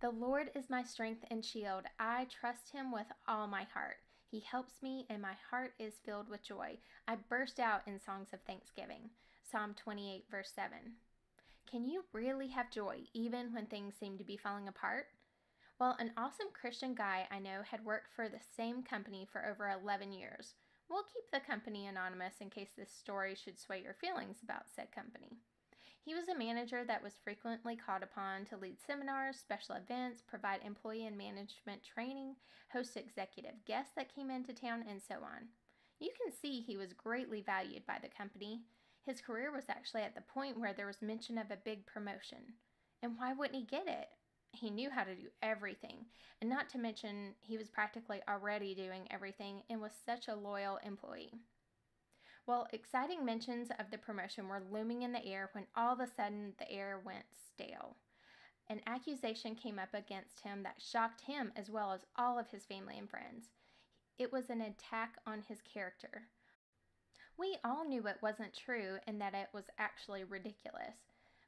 The Lord is my strength and shield. I trust him with all my heart. He helps me, and my heart is filled with joy. I burst out in songs of thanksgiving. Psalm 28, verse 7. Can you really have joy even when things seem to be falling apart? Well, an awesome Christian guy I know had worked for the same company for over 11 years. We'll keep the company anonymous in case this story should sway your feelings about said company. He was a manager that was frequently called upon to lead seminars, special events, provide employee and management training, host executive guests that came into town, and so on. You can see he was greatly valued by the company. His career was actually at the point where there was mention of a big promotion. And why wouldn't he get it? He knew how to do everything, and not to mention he was practically already doing everything and was such a loyal employee. Well, exciting mentions of the promotion were looming in the air when all of a sudden the air went stale. An accusation came up against him that shocked him as well as all of his family and friends. It was an attack on his character. We all knew it wasn't true and that it was actually ridiculous.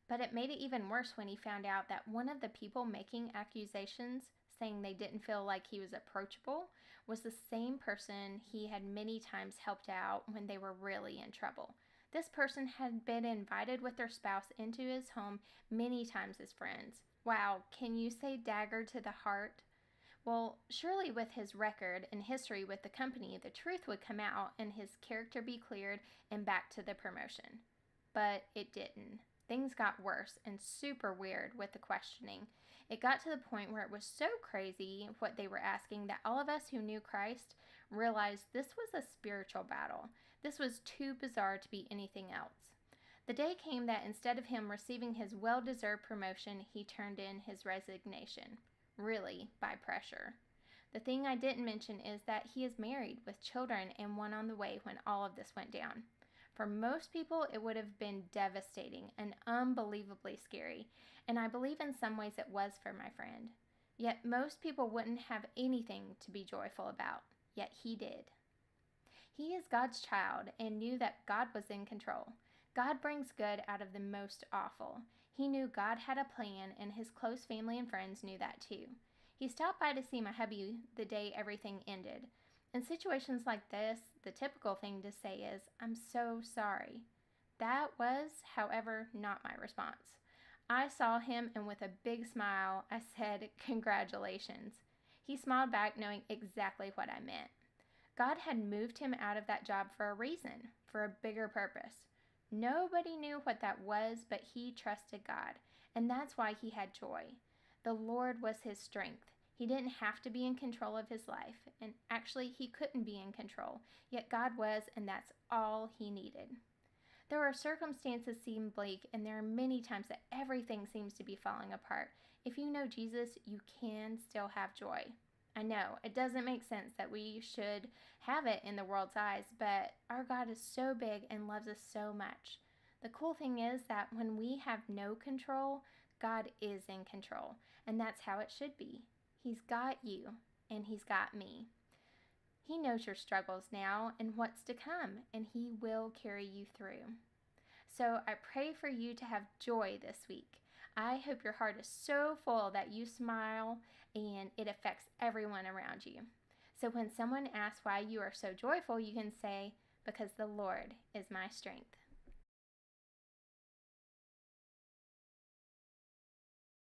But it made it even worse when he found out that one of the people making accusations, saying they didn't feel like he was approachable, was the same person he had many times helped out when they were really in trouble. This person had been invited with their spouse into his home many times as friends. Wow, can you say dagger to the heart? Well, surely with his record and history with the company, the truth would come out and his character be cleared and back to the promotion. But it didn't. Things got worse and super weird with the questioning. It got to the point where it was so crazy what they were asking that all of us who knew Christ realized this was a spiritual battle. This was too bizarre to be anything else. The day came that instead of him receiving his well-deserved promotion, he turned in his resignation. Really, by pressure. The thing I didn't mention is that he is married with children and one on the way when all of this went down. For most people, it would have been devastating and unbelievably scary, and I believe in some ways it was for my friend. Yet most people wouldn't have anything to be joyful about, yet he did. He is God's child and knew that God was in control. God brings good out of the most awful. He knew God had a plan, and his close family and friends knew that too. He stopped by to see my hubby the day everything ended. In situations like this, the typical thing to say is, "I'm so sorry." That was, however, not my response. I saw him, and with a big smile, I said, "Congratulations." He smiled back, knowing exactly what I meant. God had moved him out of that job for a reason, for a bigger purpose. Nobody knew what that was, but he trusted God, and that's why he had joy. The Lord was his strength. He didn't have to be in control of his life, and actually he couldn't be in control, yet God was, and that's all he needed. There are circumstances seem bleak, and there are many times that everything seems to be falling apart. If you know Jesus, you can still have joy. I know, it doesn't make sense that we should have it in the world's eyes, but our God is so big and loves us so much. The cool thing is that when we have no control, God is in control, and that's how it should be. He's got you, and he's got me. He knows your struggles now and what's to come, and he will carry you through. So I pray for you to have joy this week. I hope your heart is so full that you smile and it affects everyone around you. So when someone asks why you are so joyful, you can say, "Because the Lord is my strength."